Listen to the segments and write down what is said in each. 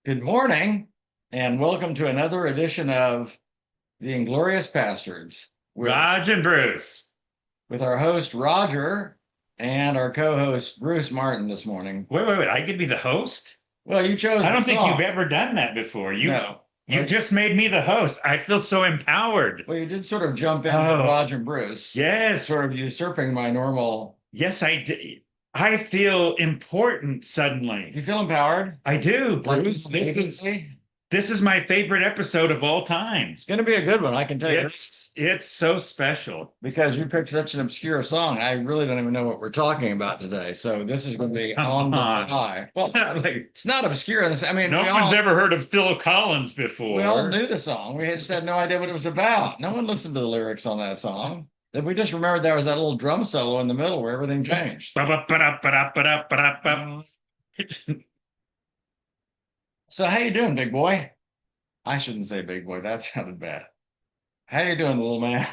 Good morning, and welcome to another edition of the Inglorious Bastards with Raj and Bruce. our host Roger and our co-host Bruce Martin this morning. Wait. I could be the host? Well, you chose I the don't think you've song. ever done that before. You No. you just made me the host. I feel so empowered. Well, you did sort of jump in for Oh, Roger and Bruce, yes. sort of usurping my normal. Yes, I did. I feel important You suddenly. feel empowered? I do, Like Bruce. agency? This is my favorite episode of all time. It's going to be a good one, I can tell you. It's so special. Because you picked such an obscure song, I really don't even know what we're talking about today. So this is going to be Come on the on. fly. Well, Like, it's not obscure. I mean, no one's ever heard of Phil Collins we all before. knew the song. We just had no idea what it was about. No one listened to the lyrics on that song. If we just remembered there was that little drum solo in the middle where everything changed. Ba-ba-ba-da-ba-da-ba-da-ba-da. So how you doing, big boy? I shouldn't say big boy. That sounded bad. How you doing, little man?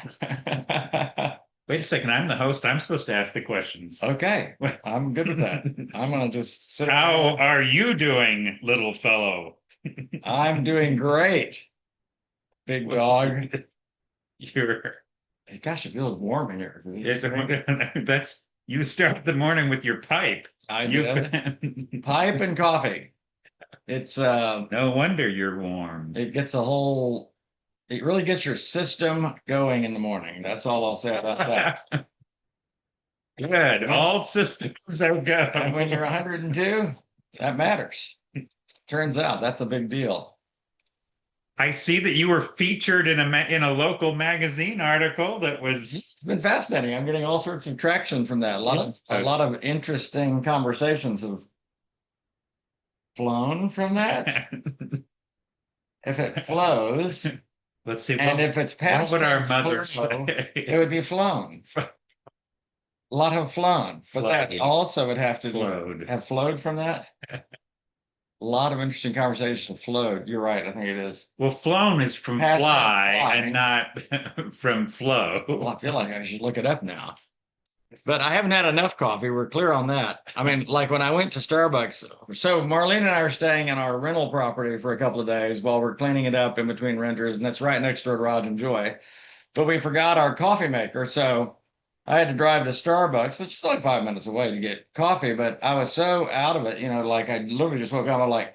Wait a second, I'm the host. I'm supposed to ask the questions. Okay, I'm good with that. I'm gonna just sit How here. are you doing, little fellow? I'm doing great, big dog. You're Gosh, it feels warm in here. that's you start the morning with your pipe. I You've did. been Pipe and coffee. It's no wonder you're warm. it gets a whole it really gets your system going in the morning. That's all I'll say about that. Good. When, All systems are and when you're go. 102, that matters. Turns out that's a big deal. I see that you were featured in a local magazine article that was It's been fascinating. I'm getting all sorts of traction from that. A lot of interesting conversations have flown from that. If it flows, let's see and if it's what past would our tense mother flow, it say? would be flown. A lot have flown, but that Flowed. also would have to Flowed. have flowed from that. A lot of interesting conversation flowed. You're right. I think it is. Well, flown is from Past tense fly and flying. not from Well, flow. I feel like I should look it up now. But I haven't had enough coffee. We're clear on that. I mean, like when I went to Starbucks. So Marlene and I are staying in our rental property for a couple of days while we're cleaning it up in between renters, and that's right next door to Raj and Joy. But we forgot our coffee maker, so I had to drive to Starbucks, which is only 5 minutes away to get coffee. But I was so out of it, like I literally just woke up. I'm like,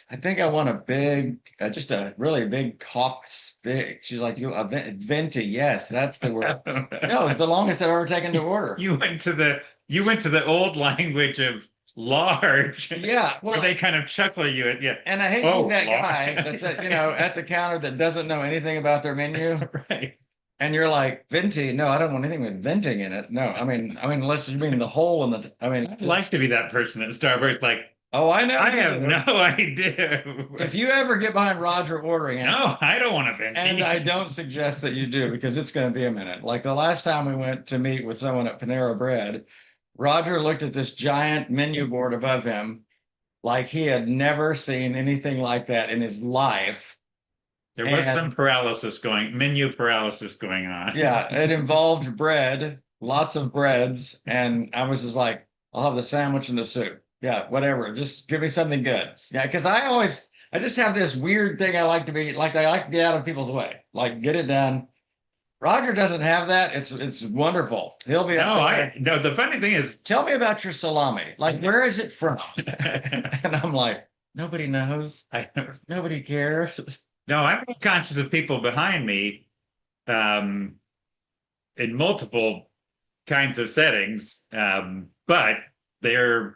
I think I want a big, just a really big coffee. Big. She's like, venti. Yes, that's the word. No, it's the longest I've ever taken to order. You went to the old language of large, Yeah, where well, they kind of chuckle at you at yeah. and I hate being Oh, that guy that's large. at the counter that doesn't know anything about their menu. Right. And you're like, venti? No, I don't want anything with venting in it. No, I mean, unless you mean the hole in the, I mean, I'd like to be that person at Starbucks, like, oh, I know I you have no do. idea. If you ever get behind Roger ordering it, No, I don't want to and I venti. don't suggest that you do because it's going to be a minute. Like the last time we went to meet with someone at Panera Bread, Roger looked at this giant menu board above him like he had never seen anything like that in his life. There was some And menu paralysis going on. yeah, it involved bread, lots of breads. And I was just like, I'll have the sandwich and the soup. Yeah, whatever. Just give me something good. Yeah, because I just have this weird thing I like to be like, I like to get out of people's way, like get it done. Roger doesn't have that. It's wonderful. He'll be up No, there. no, the funny thing is, Tell me about your salami. Like, where is it from? And I'm like, nobody knows. I, Nobody cares. no, I'm conscious of people behind me, um, in multiple kinds of settings. But they're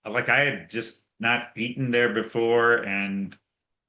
like I had just not eaten there before, and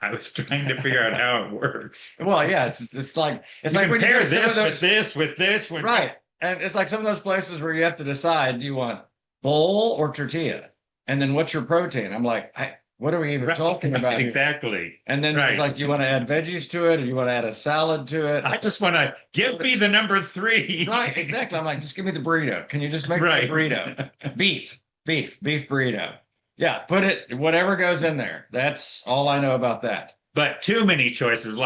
I was trying to figure out how it works. Well, yeah, it's You like when you go compare to some of this with those, this with this with right. And it's like some of those places where you have to decide, do you want bowl or tortilla? And then what's your protein? I'm like, what are we even right, talking about here? exactly. And then there's Right. like, do you want to add veggies to it or you want to add a salad to it? I just want to give me the number three. Right, exactly. I'm like, just give me the burrito. Can you just make me a Right. burrito? Beef burrito. Yeah, put it, whatever goes in there. That's all I know about that. But too many choices,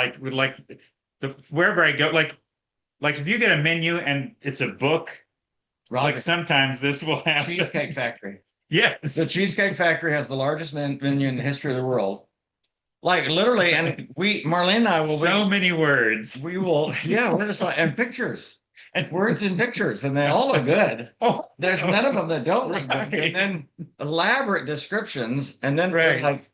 wherever I go, like if you get a menu and it's a book, like Roger, sometimes this will have Cheesecake Factory. The Yes. Cheesecake Factory has the largest menu in the history of the world. Like literally, and Marlene and I will So many words. we will, yeah, we're just like, and pictures, and words and pictures, and they all look good. Oh, There's none of them that don't look good. right. And then elaborate descriptions, and then Right. like,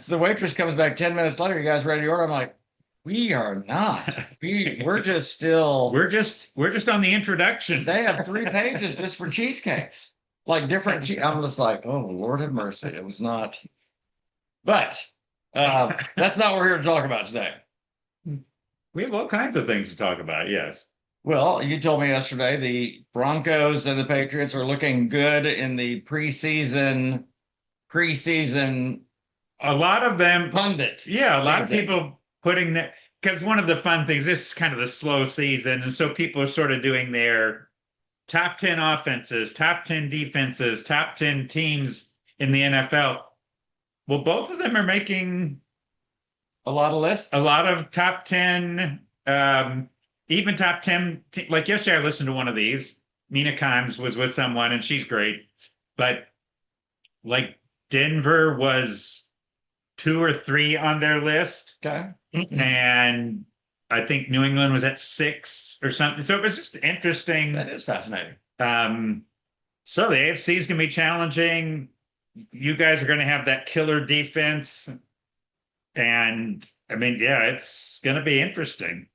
so the waitress comes back 10 minutes later, you guys ready to order? I'm like, we are not. We're just still, We're just on the introduction. they have 3 pages just for cheesecakes, like different I'm just like, oh, Lord have mercy. It was not, but that's not what we're here to talk about today. We have all kinds of things to talk about. Yes. Well, you told me yesterday the Broncos and the Patriots are looking good in the preseason A lot of them, pundit yeah, a lot of season. people putting that because one of the fun things, this is kind of the slow season, and so people are sort of doing their top 10 offenses, top 10 defenses, top 10 teams in the NFL. Well, both of them are making A lot of a lists. lot of top 10, even top 10. Like yesterday, I listened to one of these. Nina Kimes was with someone, and she's great. But like Denver was 2 or 3 on their list, Okay. and I think New England was at 6 or something. So it was just interesting. That is fascinating. Um, so the AFC is going to be challenging. You guys are going to have that killer defense. And I mean, yeah, it's going to be interesting.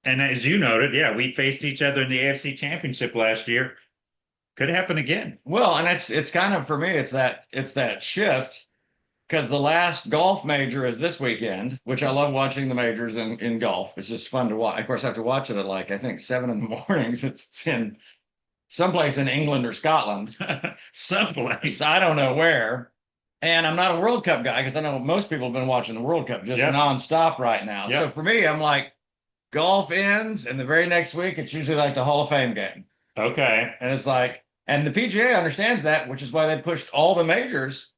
And as you noted, yeah, we faced each other in the AFC Championship last year. Could happen again. Well, and it's kind of for me, it's that shift because the last golf major is this weekend, which I love watching the majors in golf. It's just fun to watch. Of course, I have to watch it at like I think 7 in the mornings. It's in someplace in England or Scotland. Someplace. I don't know where. And I'm not a World Cup guy because I know most people have been watching the World Cup just Yep. nonstop right now. So Yep. for me, I'm like, golf ends, and the very next week, it's usually like the Hall of Fame game. Okay. And it's like, and the PGA understands that, which is why they pushed all the majors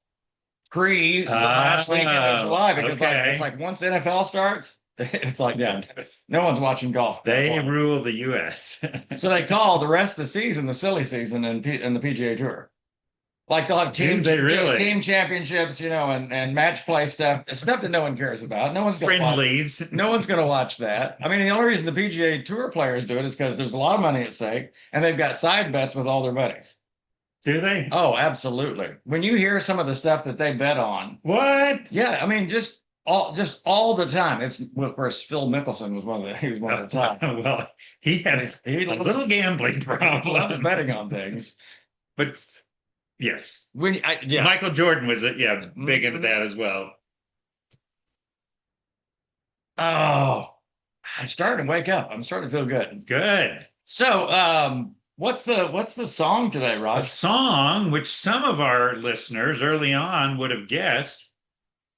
pre the last weekend of July because like okay. it's like once NFL starts, it's like yeah, no one's watching golf. at that They point. rule the US. So they call the rest of the season the silly season in the PGA Tour. Like they'll have Do they really? team championships, and match play stuff that no one cares about. No one's gonna watch. Friendlies. No one's going to watch that. I mean, the only reason the PGA Tour players do it is because there's a lot of money at stake, and they've got side bets with all their buddies. Do they? Oh, absolutely. When you hear some of the stuff that they bet on, What? yeah, I mean, just all the time. Of course, Phil Mickelson was he was one of the top. Well, he had He a little gambling loves problem. betting on things. But yes, Yeah. Michael Jordan was big into Mhm. that as well. Oh, I'm starting to wake up. I'm starting to feel good. Good. So, what's the song today, A Rod? song which some of our listeners early on would have guessed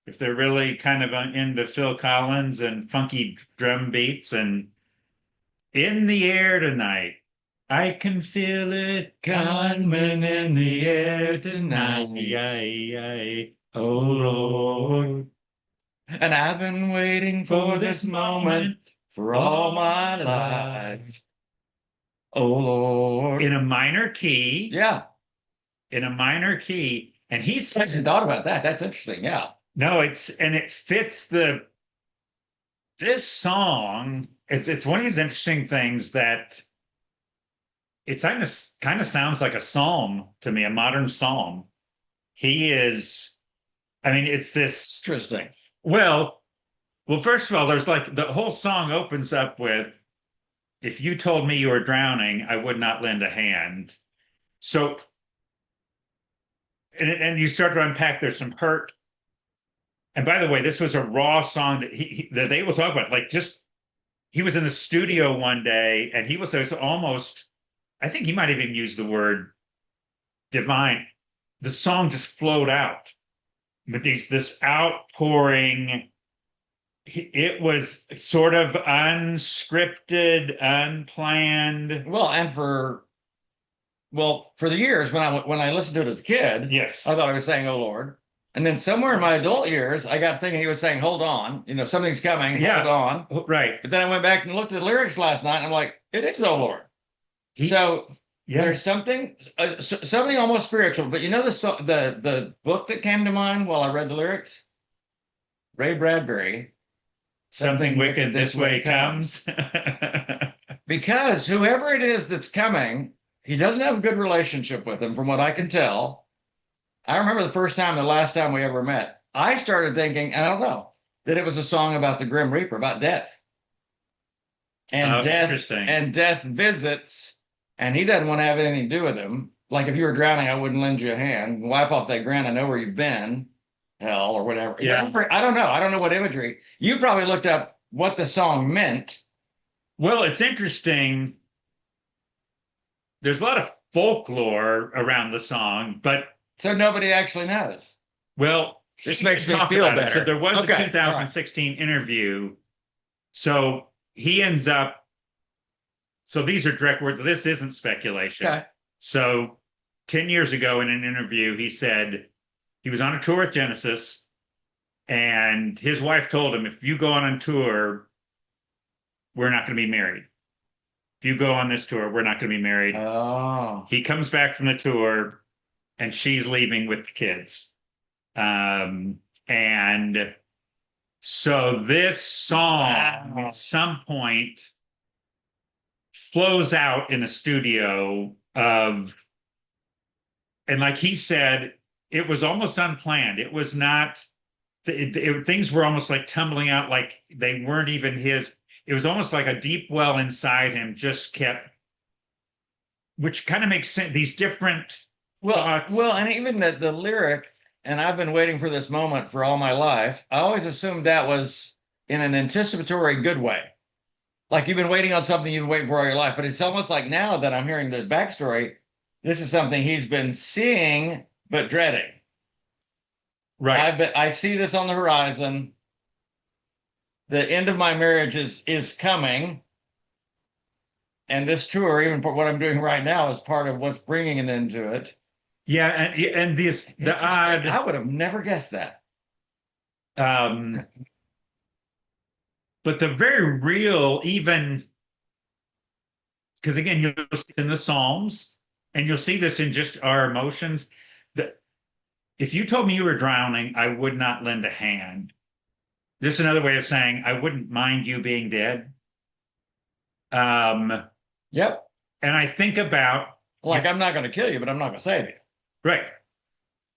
if they're really kind of into Phil Collins and funky drum beats and In the Air Tonight. I can feel it coming in the air tonight. Oh Lord, And I've been waiting for this moment for all my life. Oh Lord. in a minor key, Yeah. in a minor key. And he I says, hadn't thought about that. That's interesting. Yeah. no, it fits this song. It's one of these interesting things that it's kind of sounds like a psalm to me, a modern psalm. He is, I mean, it's this, Interesting. well, first of all, there's like the whole song opens up with, if you told me you were drowning, I would not lend a hand. So, and you start to unpack, there's some hurt. And by the way, this was a raw song that they will talk about. Like just, he was in the studio one day and he was almost, I think he might have even used the word divine. The song just flowed out with this outpouring. It was sort of unscripted, unplanned. Well, and for the years when I listened to it as a kid, Yes. I thought I was saying, "Oh Lord." And then somewhere in my adult years, I got thinking he was saying, "Hold on, something's coming, Yeah. hold on." Right. But then I went back and looked at the lyrics last night, and I'm like, "It is, oh Lord." He, So Yeah. There's something something almost spiritual, but you know the book that came to mind while I read the lyrics? Ray Bradbury, Something Something wicked Wicked this This Way way Comes. comes. Because whoever it is that's coming, he doesn't have a good relationship with him, from what I can tell. I remember the last time we ever met, I started thinking, I don't know, that it was a song about the Grim Reaper, about death. And Oh, death interesting. and death visits, and he doesn't want to have anything to do with him. Like if you were drowning, I wouldn't lend you a hand. Wipe off that grin. I know where you've been, hell, or whatever. Yeah. I don't know. I don't know what imagery. You probably looked up what the song meant. Well, it's interesting. There's a lot of folklore around the song, but So nobody actually knows. well, This he makes did me talk feel about it. So better. there was a Okay. All right. 2016 interview. So he ends up, so these are direct words. This isn't speculation. Okay. So 10 years ago in an interview, he said he was on a tour with Genesis, and his wife told him, if you go on a tour, we're not going to be married. If you go on this tour, we're not going to be married. Oh. He comes back from the tour, and she's leaving with the kids. And so this song Wow. at some point flows out in a studio of, and like he said, it was almost unplanned. It was not, things were almost like tumbling out, like they weren't even his. It was almost like a deep well inside him just kept, which kind of makes sense. These different Well, thoughts. and even the lyric, and I've been waiting for this moment for all my life. I always assumed that was in an anticipatory good way. Like you've been waiting on something you've been waiting for all your life. But it's almost like now that I'm hearing the backstory, this is something he's been seeing but dreading. Right. I see this on the horizon. The end of my marriage is coming, and this tour, even for what I'm doing right now, is part of what's bringing it into it. Yeah, and this the Interesting. I odd, would have never guessed that. um, but the very real, even because again, you'll see it in the Psalms, and you'll see this in just our emotions. That if you told me you were drowning, I would not lend a hand. This is another way of saying I wouldn't mind you being dead. Um, Yep. and I think about Like if I'm not going to kill you, but I'm not going to save you. right.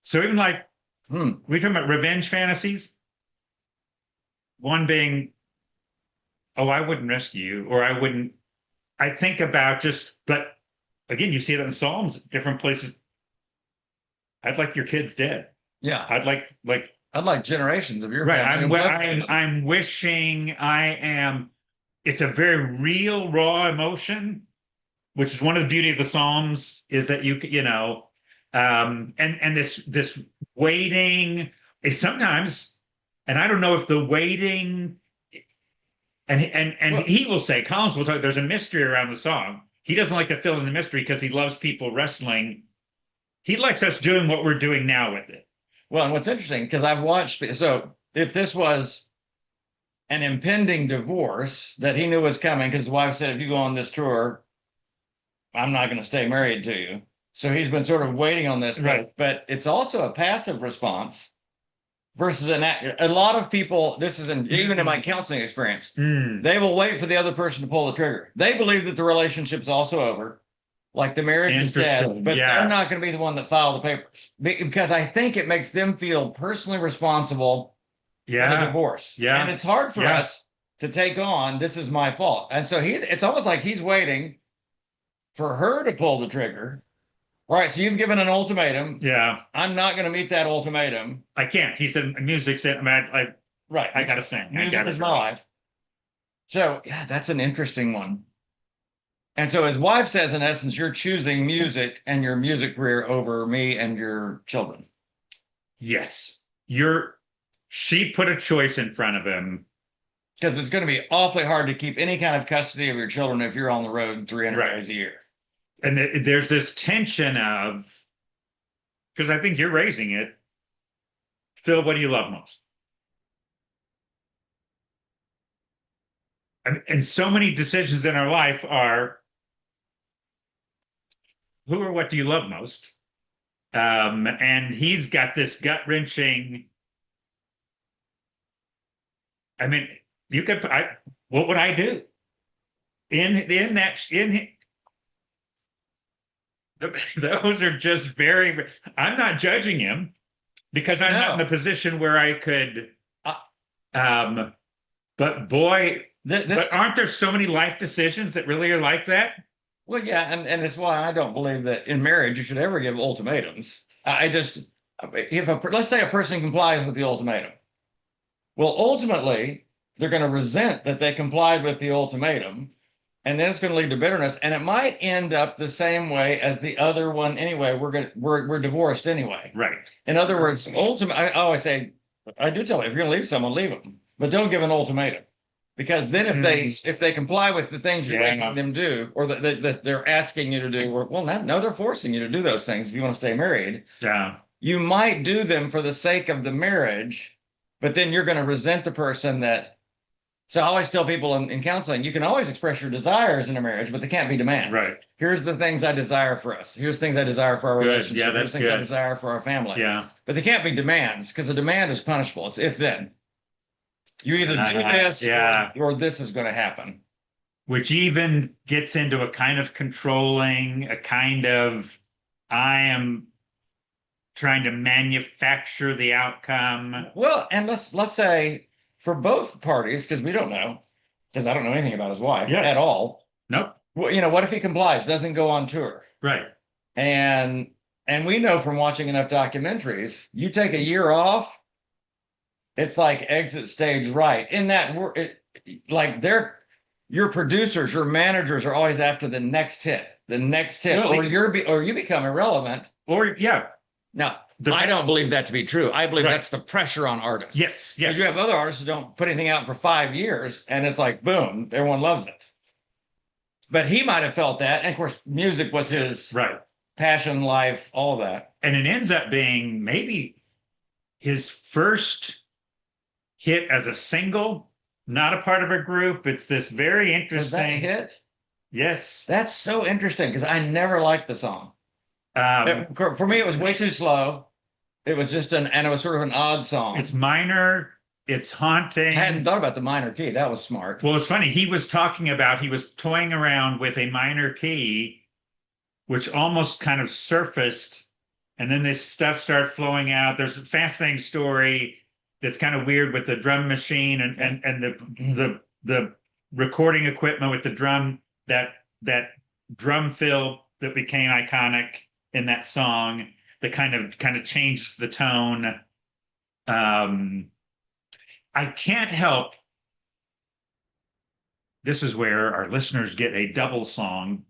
So even like Hmm. we talking about revenge fantasies, one being, oh, I wouldn't rescue you, or I wouldn't. I think about just, but again, you see it in the Psalms, different places. I'd like your kids dead. Yeah. I'd like I'd like generations of your right. family obliterated. I'm wishing I am. It's a very real, raw emotion, which is one of the beauty of the Psalms is that and this waiting. It's sometimes, and I don't know if the waiting, and Well, he will say, Collins will talk. There's a mystery around the song. He doesn't like to fill in the mystery because he loves people wrestling. He likes us doing what we're doing now with it. well, and what's interesting, because I've watched, so if this was an impending divorce that he knew was coming, because his wife said, if you go on this tour, I'm not going to stay married to you. So he's been sort of waiting on this, Right. but it's also a passive response versus a lot of people. This is even in my counseling experience, Mm. they will wait for the other person to pull the trigger. They believe that the relationship's also over, like the marriage is dead, Interesting. but they're Yeah. not going to be the one that filed the papers because I think it makes them feel personally responsible for the Yeah. divorce. And Yeah. it's hard for Yeah. us to take on, this is my fault. And so it's almost like he's waiting for her to pull the trigger. All right, so you've given an ultimatum. Yeah. I'm not going to meet that ultimatum. I can't. He said music's it. Right. I gotta sing. I Music gotta is my do it. life. So, yeah, that's an interesting one. And so his wife says, in essence, you're choosing music and your music career over me and your children. Yes. She put a choice in front of him. Because it's going to be awfully hard to keep any kind of custody of your children if you're on the road 300 Right. days a year. And there's this tension of, because I think you're raising it. Phil, what do you love most? And so many decisions in our life are who or what do you love most? And he's got this gut wrenching. I mean, you could. What would I do in that in those are just very. I'm not judging him because I'm not in the No. position where I could. Uh, Um, but boy, this, but aren't there so many life decisions that really are like that? well, yeah, and it's why I don't believe that in marriage you should ever give ultimatums. I just, if let's say a person complies with the ultimatum, well, ultimately they're going to resent that they complied with the ultimatum, and then it's going to lead to bitterness, and it might end up the same way as the other one anyway. We're divorced anyway. Right. In other words, I always say, I do tell you, if you're going to leave someone, leave them, but don't give an ultimatum. Because then if they comply with the things you're making them do, or that they're asking you to do, or well, no, they're forcing you to do those things if you want to stay married. Yeah. You might do them for the sake of the marriage, but then you're going to resent the person that. So I always tell people in counseling, you can always express your desires in a marriage, but they can't be demands. Right. Here's the things I desire for us. Here's things I desire for our Good. relationship. Yeah, Here's that's things I good. desire for our family. Yeah. But they can't be demands because a demand is punishable. It's if then. You either do this Yeah. or this is going to happen. Which even gets into a kind of controlling, a kind of I am trying to manufacture the outcome. Well, and let's say for both parties, because we don't know, because I don't know anything about his wife Yeah. at all. Nope. Well, what if he complies, doesn't go on tour? Right. And we know from watching enough documentaries, you take a year off, it's like exit stage right. In that like your producers, your managers are always after the next hit, Well, or you become irrelevant. Or yeah. Now, I don't believe that to be true. I believe that's the pressure on artists. Yes, yes. Because you have other artists who don't put anything out for 5 years, and it's like, boom, everyone loves it. But he might have felt that. And of course, music was his Right. passion, life, all of that. And it ends up being maybe his first hit as a single, not a part of a group. It's this very Was that interesting. hit? Yes. That's so interesting because I never liked the song. For me, it was way too slow. It was and it was sort of an odd song. It's minor, it's haunting. I hadn't thought about the minor key. That was smart. Well, it's funny. He was toying around with a minor key, which almost kind of surfaced, and then this stuff started flowing out. There's a fascinating story that's kind of weird with the drum machine and the recording equipment with the drum, that drum fill that became iconic in that song that kind of changes the tone. I can't help. This is where our listeners get a double song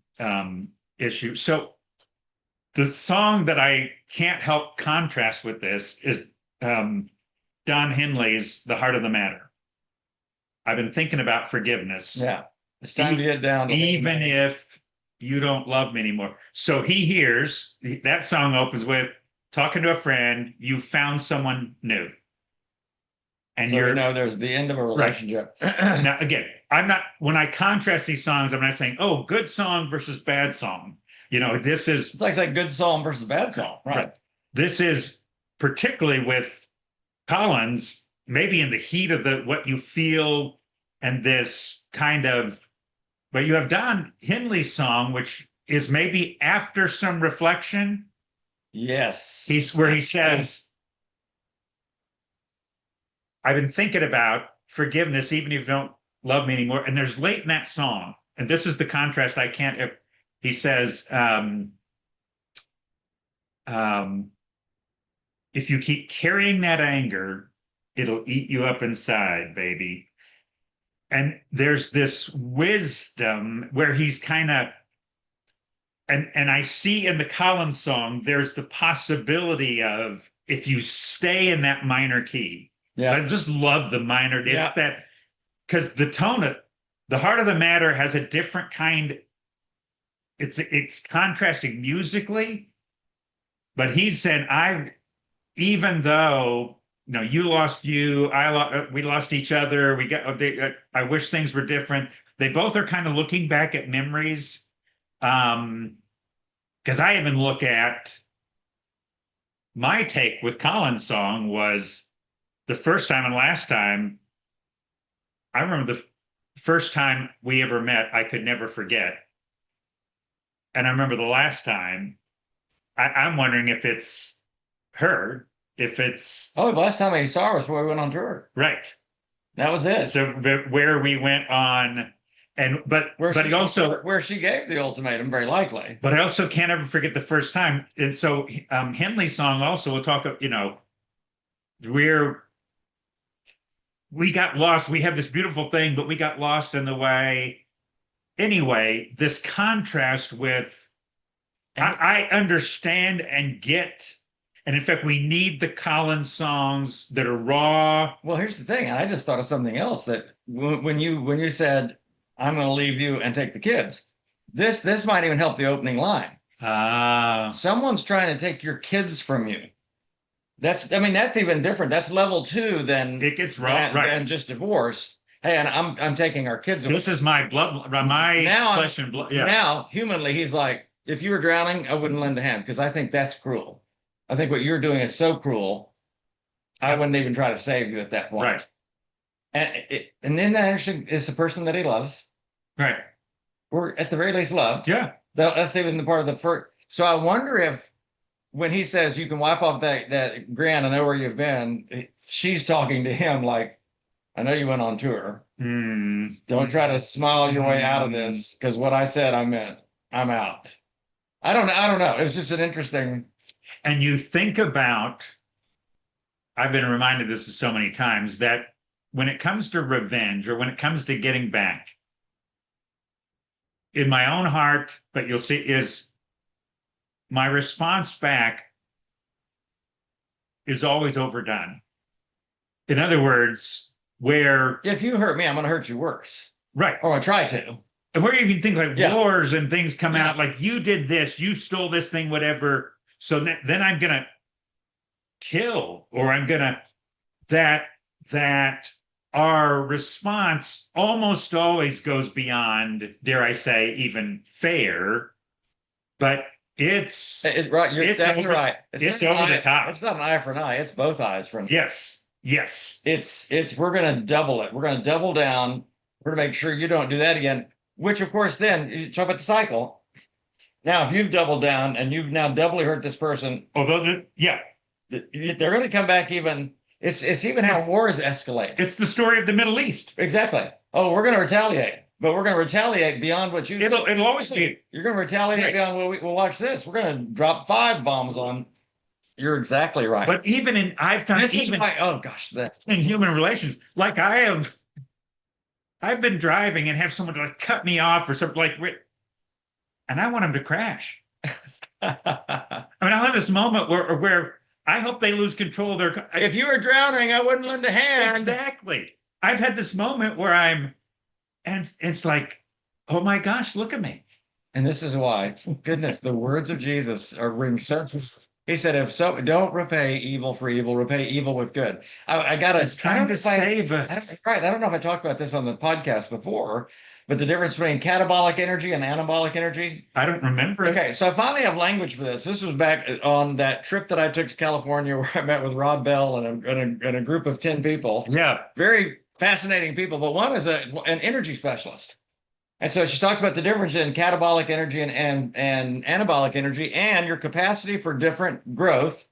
issue. So the song that I can't help contrast with this is Don Henley's "The Heart of the Matter." I've been thinking about forgiveness. Yeah, it's time to get down to even if you don't love me anymore. So he hears that song opens with talking to a friend, you found someone new. And so you know there's the end of a relationship. Right. Now, again, when I contrast these songs, I'm not saying, oh, good song versus bad song. This is. It's like good song versus bad song. Right. This is particularly with Collins, maybe in the heat of what you feel and this kind of. But you have Don Henley's song, which is maybe after some reflection. Yes. Where he says, I've been thinking about forgiveness, even if you don't love me anymore. And there's late in that song, and this is the contrast I can't. He says, if you keep carrying that anger, it'll eat you up inside, baby. And there's this wisdom where he's kind of, and I see in the Collins song, there's the possibility of if you stay in that minor key. Yeah. So I just love the minor. Yeah. That because the tone of the Heart of the Matter has a different kind. It's contrasting musically, but he's saying even though you lost we lost each other. I wish things were different. They both are kind of looking back at memories. because I even look at my take with Colin's song was the first time and last time. I remember the first time we ever met, I could never forget. And I remember the last time, I'm wondering if it's her, if it's Oh, the last time I saw her was when we went on tour. right. That was it. So where we went on, and but he also where she gave the ultimatum, very likely. but I also can't ever forget the first time. And so Henley's song also we'll talk, we're we got lost. We have this beautiful thing, but we got lost in the way. Anyway, this contrast with I understand and get, and in fact, we need the Collins songs that are raw. Well, here's the thing. I just thought of something else that when you said, "I'm going to leave you and take the kids," this might even help the opening line. Someone's trying to take your kids from you. I mean, that's even different. That's level two than it gets wrong, right? Than just divorce. Hey, and I'm taking our kids away. This is my blood, my flesh and blood. Yeah. Now, humanly, he's like, if you were drowning, I wouldn't lend a hand because I think that's cruel. I think what you're doing is so cruel. I wouldn't even try to save you at that point. Right. And then that actually is the person that he loves. Right. Or at the very least loved. Yeah. That's even the part of the first. So I wonder if when he says you can wipe off that grin, I know where you've been, she's talking to him like, I know you went on tour. Don't try to smile your way out of this because what I said, I meant. I'm out. I don't know. It was just an interesting. And you think about, I've been reminded this so many times that when it comes to revenge or when it comes to getting back, in my own heart, but you'll see, is my response back is always overdone. In other words, where if you hurt me, I'm going to hurt you worse. Right. Or I try to. And where even things like wars and things come out, like you did this, you stole this thing, whatever. So then I'm going to kill, or I'm going to, that our response almost always goes beyond, dare I say, even fair, but right. You're exactly right. It's over the top. It's not an eye for an eye. It's both eyes for an eye. Yes. Yes. We're going to double it. We're going to double down. We're going to make sure you don't do that again, which of course, then you talk about the cycle. Now, if you've doubled down and you've now doubly hurt this person, although, yeah, they're going to come back even. It's even how wars escalate. It's the story of the Middle East. Exactly. Oh, we're going to retaliate, but we're going to retaliate beyond what you. It'll always be. You're going to retaliate beyond what we'll watch this. We're going to drop 5 bombs on. You're exactly right. But even in oh gosh, in human relations, like I've been driving and have someone like cut me off or something like, and I want them to crash. I mean, I'll have this moment where I hope they lose control of their. If you were drowning, I wouldn't lend a hand. Exactly. I've had this moment where and it's like, oh my gosh, look at me. And this is why, goodness, the words of Jesus are ring circles. He said, "If so, don't repay evil for evil. Repay evil with good." I got to trying to save us. Right. I don't know if I talked about this on the podcast before, but the difference between catabolic energy and anabolic energy. I don't remember it. Okay, so I finally have language for this. This was back on that trip that I took to California where I met with Rob Bell and a group of 10 people. Yeah. Very fascinating people, but one is an energy specialist. And so she talks about the difference in catabolic energy and anabolic energy and your capacity for different growth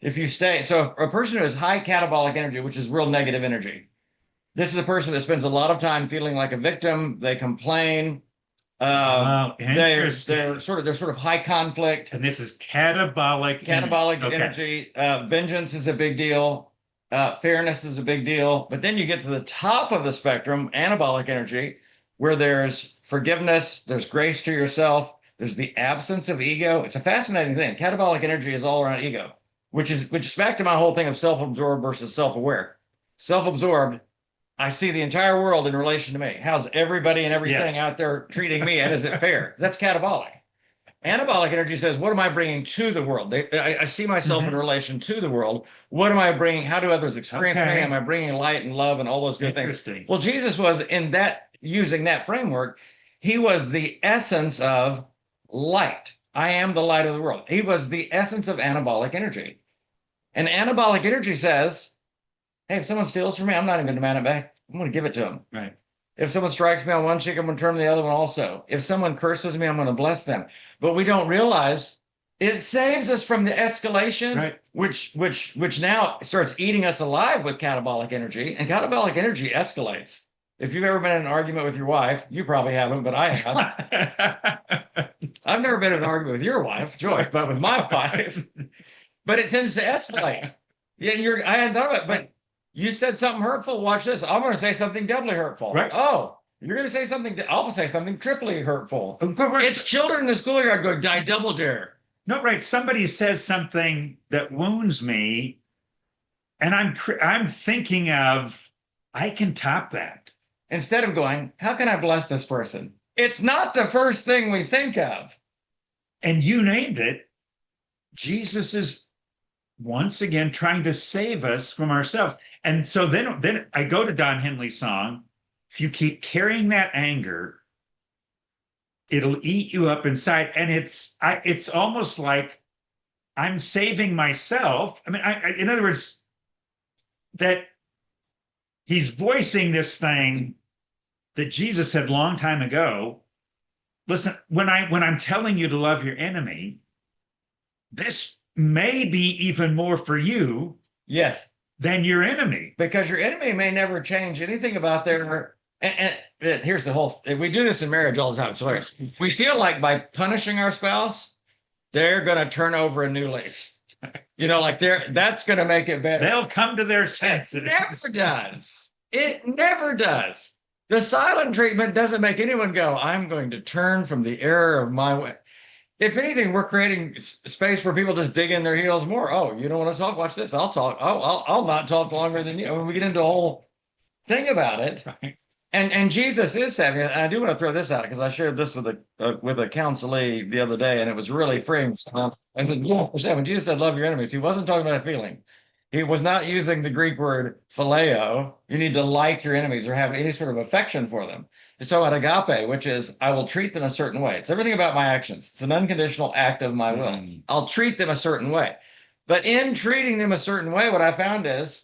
if you stay. So a person who has high catabolic energy, which is real negative energy, this is a person that spends a lot of time feeling like a victim. They complain. They're sort of high conflict. And this is catabolic energy. Vengeance is a big deal. Fairness is a big deal. But then you get to the top of the spectrum, anabolic energy, where there's forgiveness, there's grace to yourself, there's the absence of ego. It's a fascinating thing. Catabolic energy is all around ego, which is back to my whole thing of self-absorbed versus self-aware. Self-absorbed, I see the entire world in relation to me. How's everybody and everything out there treating me, and is it fair? That's catabolic. Anabolic energy says, what am I bringing to the world? I see myself in relation to the world. What am I bringing? How do others experience me? Am I bringing light and love and all those good things? Well, Jesus was in that, using that framework, he was the essence of light. I am the light of the world. He was the essence of anabolic energy. And anabolic energy says, hey, if someone steals from me, I'm not even going to demand it back. I'm going to give it to them. Right. If someone strikes me on one cheek, I'm going to turn to the other one also. If someone curses me, I'm going to bless them. But we don't realize it saves us from the escalation, Right. which now starts eating us alive with catabolic energy, and catabolic energy escalates. If you've ever been in an argument with your wife, you probably haven't, but I have. I've never been in an argument with your wife, Joy, but with my wife. But it tends to escalate. Yeah, I hadn't thought of it, but you said something hurtful. Watch this. I'm going to say something doubly hurtful. Right. Oh, you're going to say something. I'll say something triply hurtful. But It's children in the schoolyard going, "I double dare." no, right. Somebody says something that wounds me, and I'm thinking of, I can top that. Instead of going, "How can I bless this person?" It's not the first thing we think of. And you named it. Jesus is once again trying to save us from ourselves. And so then I go to Don Henley's song. If you keep carrying that anger, it'll eat you up inside. And it's almost like I'm saving myself. I mean, in other words, that he's voicing this thing that Jesus said long time ago. Listen, when I'm telling you to love your enemy, this may be even more for you, yes, than your enemy, because your enemy may never change anything about their. And here's the whole. We do this in marriage all the time. It's hilarious. We feel like by punishing our spouse, they're going to turn over a new leaf. Like that's going to make it better. They'll come to their senses. It never does. It never does. The silent treatment doesn't make anyone go, I'm going to turn from the error of my way. If anything, we're creating space where people just dig in their heels more. Oh, you don't want to talk? Watch this. I'll talk. Oh, I'll not talk longer than you. I mean, we get into a whole thing about it. Right. And Jesus is saving it. And I do want to throw this out because I shared this with a counselee the other day, and it was really freeing. I said, yeah, when Jesus said, love your enemies, he wasn't talking about a feeling. He was not using the Greek word phileo. You need to like your enemies or have any sort of affection for them. He's talking about agape, which is I will treat them a certain way. It's everything about my actions. It's an unconditional act of my will. I'll treat them a certain way. But in treating them a certain way, what I found is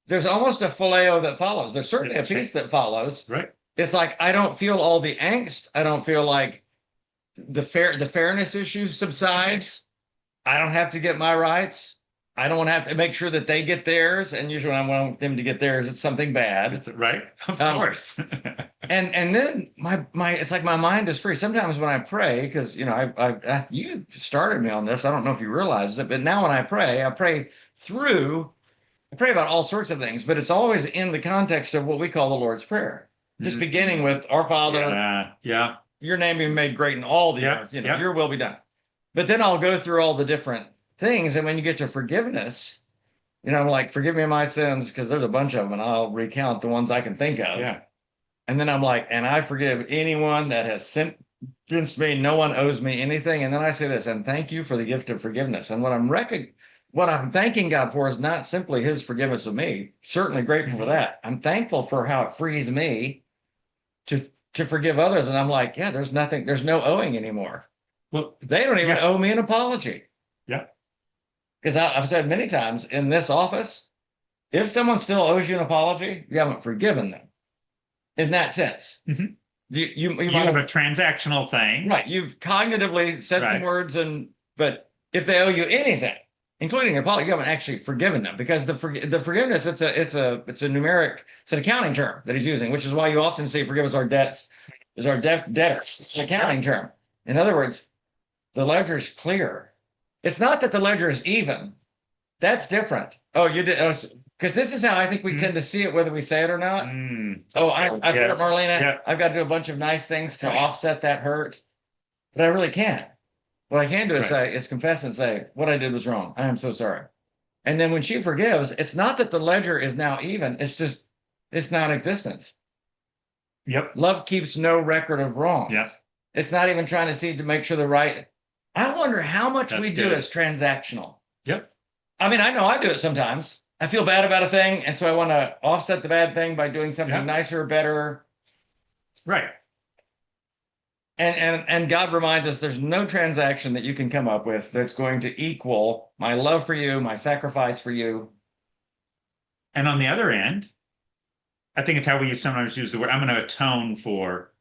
there's almost a phileo that follows. There's certainly a peace that follows. Right. It's like I don't feel all the angst. I don't feel like the fairness issue subsides. I don't have to get my rights. I don't have to make sure that they get theirs. And usually when I want them to get theirs, it's something bad. It's right. Of course. and then my it's like my mind is free. Sometimes when I pray, because you started me on this. I don't know if you realized it, but now when I pray about all sorts of things, but it's always in the context of what we call the Lord's Prayer. Just beginning with Our Father, your name be made great in all the earth, your will be done. But then I'll go through all the different things. And when you get to forgiveness, I'm like, forgive me my sins, because there's a bunch of them, and I'll recount the ones I can think of. Yeah. And then I'm like, and I forgive anyone that has sinned against me. No one owes me anything. And then I say this, and thank you for the gift of forgiveness. And what I'm thanking God for is not simply his forgiveness of me. Certainly grateful for that. I'm thankful for how it frees me to forgive others. And I'm like, yeah, there's no owing anymore. Well, they don't even owe me an apology. Yeah. Because I've said many times in this office, if someone still owes you an apology, you haven't forgiven them. In that sense. Mm-hmm. You have a transactional thing. Right. You've cognitively said some words, but if they owe you anything, including an apology, you haven't actually forgiven them, because the forgiveness, it's an accounting term that he's using, which is why you often see forgive us our debts is our debtors. It's an accounting term. In other words, the ledger's clear. It's not that the ledger is even. That's different. Oh, you did, because this is how I think we tend to see it, whether we say it or not. I've hurt Marlena. Yeah. I've got to do a bunch of nice things to offset that hurt, but I really can't. What I can do is confess and say, what I did was wrong. I am so sorry. And then when she forgives, it's not that the ledger is now even. It's just, it's non-existence. Yep. Love keeps no record of wrong. Yes. It's not even trying to see to make sure the right. I wonder how much we do as transactional. Yep. I mean, I know I do it sometimes. I feel bad about a thing, and so I want to offset the bad thing by doing something nicer or better. Right. And God reminds us there's no transaction that you can come up with that's going to equal my love for you, my sacrifice for you. And on the other end, I think it's how we sometimes use the word, I'm going to atone for.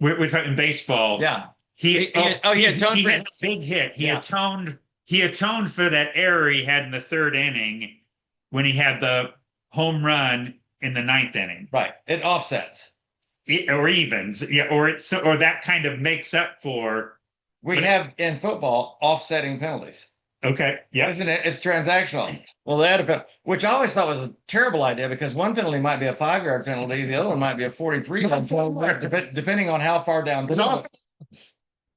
We're talking baseball. Yeah. He atoned He for had a big hit. yeah, He atoned for that error he had in the third inning when he had the home run in the ninth inning. right. It offsets. Or evens, yeah, or that kind of makes up for. We But have in football offsetting penalties. okay, yeah, Isn't it? It's transactional. Well, they had a penalty, which I always thought was a terrible idea because one penalty might be a 5 yard penalty, the other one might be a 43 yard penalty, depending on how far down the field.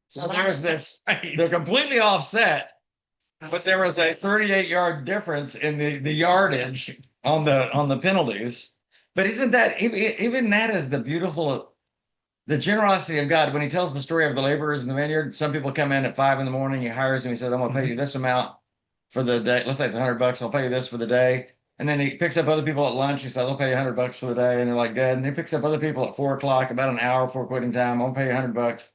So there was this, right. they're completely offset, but there was a 38 yard difference in the yardage on the penalties. But isn't that even that is the beautiful the generosity of God when he tells the story of the laborers in the vineyard? Some people come in at 5 in the morning, he hires them, he says, I'm gonna pay you this amount for the day. Let's say it's $100, I'll pay you this for the day. And then he picks up other people at lunch. He says, I'll pay you $100 for the day. And they're like, good. And he picks up other people at 4 o'clock, about an hour before quitting time. I'll pay you $100.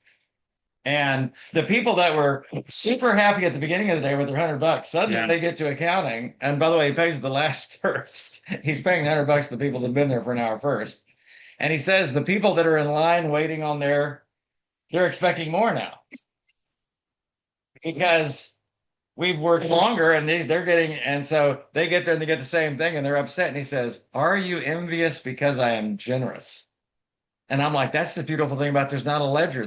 And the people that were super happy at the beginning of the day with their $100, suddenly Yeah. they get to accounting. And by the way, he pays the last first. He's paying $100 to the people that have been there for an hour first. And he says the people that are in line waiting on they're expecting more now because we've worked longer and they're getting, and so they get there and they get the same thing and they're upset. And he says, are you envious because I am generous? And I'm like, that's the beautiful thing about there's not a ledger.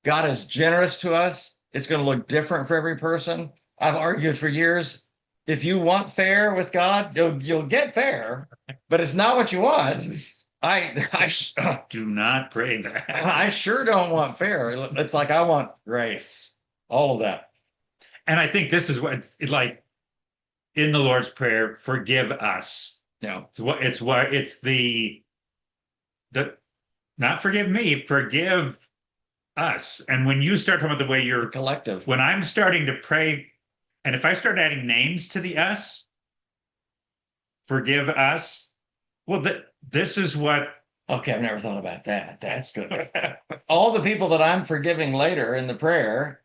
God is generous to us. It's going to look different for every person. I've argued for years. If you want fair with God, you'll get fair, but it's not what you want. I Do not pray that. I sure don't want fair. It's like I want grace, all of that. And I think this is what it's like in the Lord's Prayer, forgive us. Yeah, It's the not forgive me, forgive us. And when you start talking about the way the collective. when I'm starting to pray, and if I start adding names to the us, forgive us, well, this is what. Okay, I've never thought about that. That's good. All the people that I'm forgiving later in the prayer,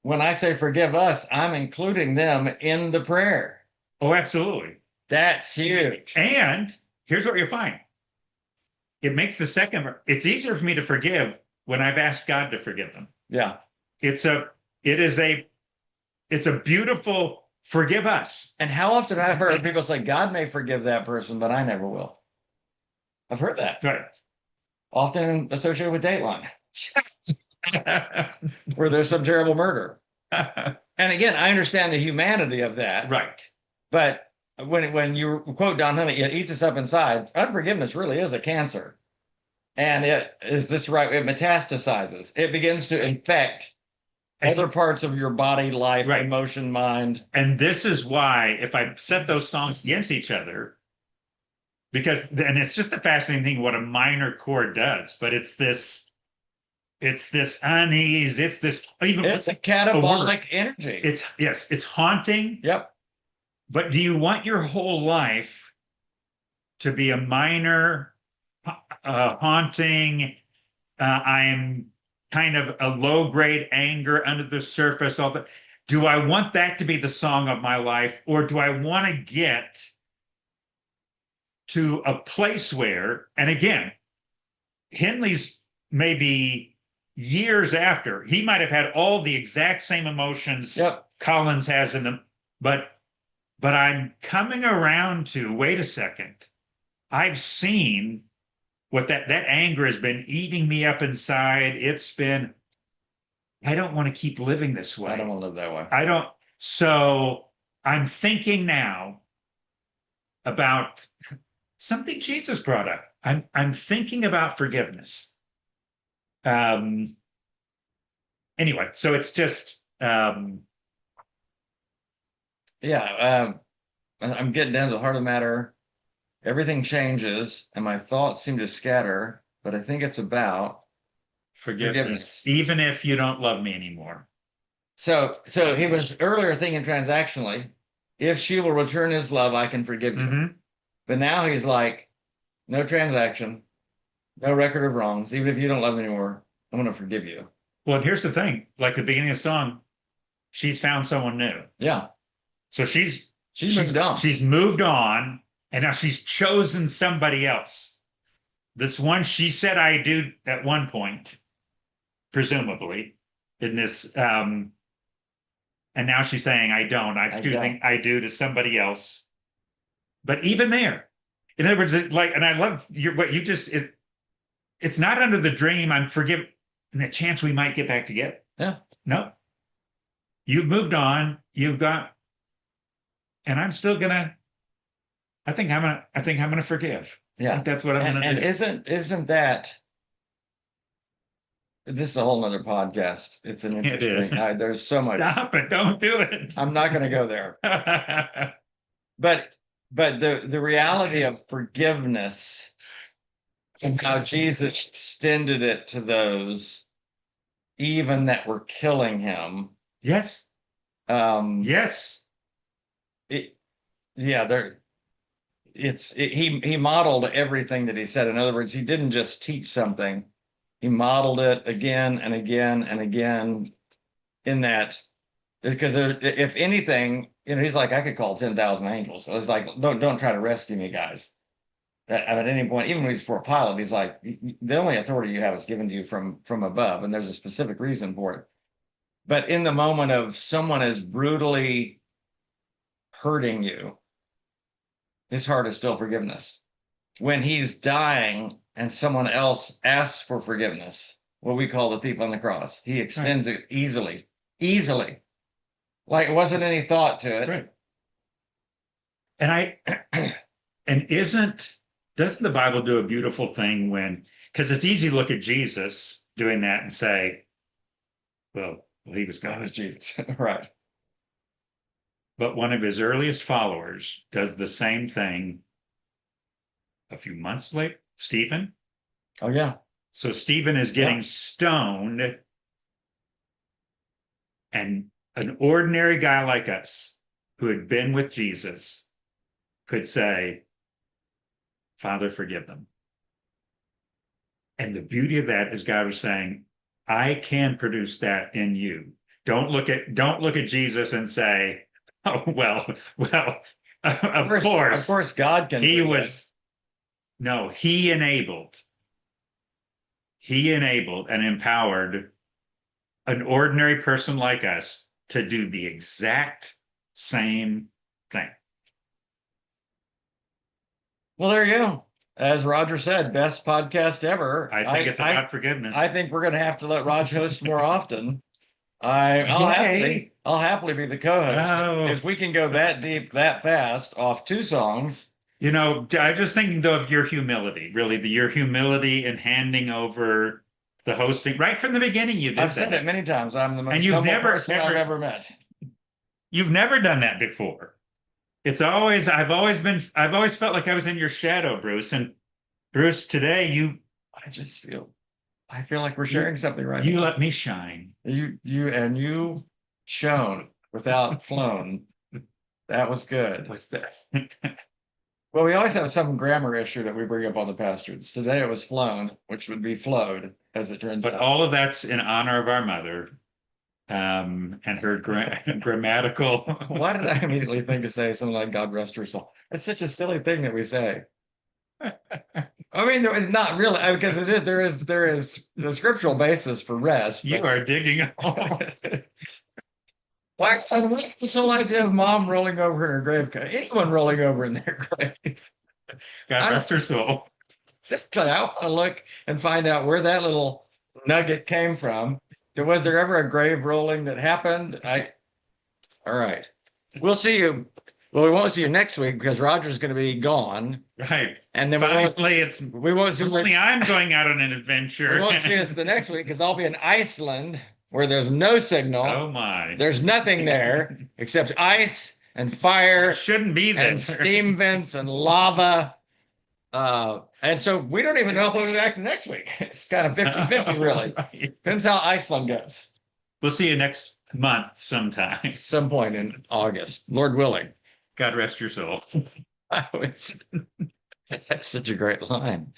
when I say forgive us, I'm including them in the prayer. Oh, absolutely. That's huge. And here's what you'll find. It makes it's easier for me to forgive when I've asked God to forgive them. Yeah. It's a beautiful forgive us. And how often I've heard people say, God may forgive that person, but I never will. I've heard that. Right. Often associated with Dateline, where there's some terrible murder. And again, I understand the humanity of that. Right. But when you quote Don Henley, it eats us up inside. Unforgiveness really is a cancer. And it metastasizes. It begins to infect other parts of your body, life, right. Emotion, mind. And this is why if I set those songs against each other, and it's just the fascinating thing what a minor chord does, but it's this unease, it's a catabolic energy. It's haunting. Yep. But do you want your whole life to be a minor haunting? I'm kind of a low grade anger under the surface. All that. Do I want that to be the song of my life, or do I want to get to a place where, and again, Henley's maybe years after, he might have had all the exact same emotions Collins has in them, but I'm coming around to, wait a second, I've seen what that anger has been eating me up inside. I don't want to keep living this way. I don't want to live that way. I don't. So I'm thinking now about something Jesus brought up. I'm thinking about forgiveness. Anyway, so it's just I'm getting down to the heart of the matter. Everything changes and my thoughts seem to scatter, but I think it's about forgiveness. Even if you don't love me anymore. So he was earlier thinking transactionally, if she will return his love, I can forgive you. Mm-hmm. But now he's like, no transaction, no record of wrongs, even if you don't love me anymore. I'm going to forgive you. Well, and here's the thing, like the beginning of the song, she's found someone new. Yeah. So She's moved on. she's moved on, and now she's chosen somebody else. This one she said I do at one point, presumably, in this and now she's saying I don't. I'm choosing I do to somebody else. But even there, in other words, like, and I love what you just it's not under the dream I'm forgiven and the chance we might get back together. Yeah. No. You've moved on. You've got, and I'm still gonna. I think I'm gonna forgive. Yeah. I think that's what I'm gonna And do. isn't that this is a whole nother podcast. It's an It is. interesting. There's so much. Stop it! Don't do it. I'm not going to go there. But the reality of forgiveness and how Jesus extended it to those even that were killing him. Yes. Yes. Yeah, he modeled everything that he said. In other words, he didn't just teach something. He modeled it again and again and again in that, because if anything, he's like, I could call 10,000 angels. So it's like, don't try to rescue me, guys. At any point, even when he's for a Pilate, he's like, the only authority you have is given to you from above, and there's a specific reason for it. But in the moment of someone is brutally hurting you, his heart is still forgiveness. When he's dying and someone else asks for forgiveness, what we call the thief on the cross, he extends it easily, like it wasn't any thought to it. Right. And doesn't the Bible do a beautiful thing because it's easy to look at Jesus doing that and say, well, he was God. That was Jesus. Right. But one of his earliest followers does the same thing a few months later, Stephen. Oh, yeah. So Stephen is getting stoned, and an ordinary guy like us who had been with Jesus could say, Father, forgive them. And the beauty of that is God is saying, I can produce that in you. Don't look at Jesus and say, oh, well, of course, God can. He enabled and empowered an ordinary person like us to do the exact same thing. Well, there you go. As Roger said, best podcast ever. I think it's about forgiveness. I think we're going to have to let Raj host more often. I'll happily be the co-host. Oh. If we can go that deep, that fast off 2 songs. I'm just thinking though of your humility, really, your humility in handing over the hosting right from the beginning. You did I've said it many times. I'm the most and you've humble never person I've ever met. You've never done that before. I've always felt like I was in your shadow, Bruce. And Bruce, today I feel like we're sharing something right now. You let me shine. You shone without flown. That was good. What's that? Well, we always have some grammar issue that we bring up on the pastards. Today it was flown, which would be flowed, as it turns out. But all of that's in honor of our mother, and her grammatical. Why did I immediately think to say something like "God rest her soul"? It's such a silly thing that we say. I mean, it's not really, because it is. There is the scriptural basis for rest. You are digging a hole. Why this whole idea of mom rolling over in her grave? Anyone rolling over in their grave? God rest her soul. Exactly. I want to look and find out where that little nugget came from. Was there ever a grave rolling that happened? All right. We'll see you. Well, we won't see you next week because Roger's going to be gone. Right. And then we won't see. Only I'm going out on an adventure. We won't see us the next week because I'll be in Iceland, where there's no signal. Oh my. There's nothing there except ice and fire. It shouldn't be there. And steam vents and lava. And so we don't even know if we'll be back next week. It's kind of 50-50, really. Depends how Iceland goes. We'll see you next month sometime. Some point in August, Lord willing. God rest your soul. That's such a great line.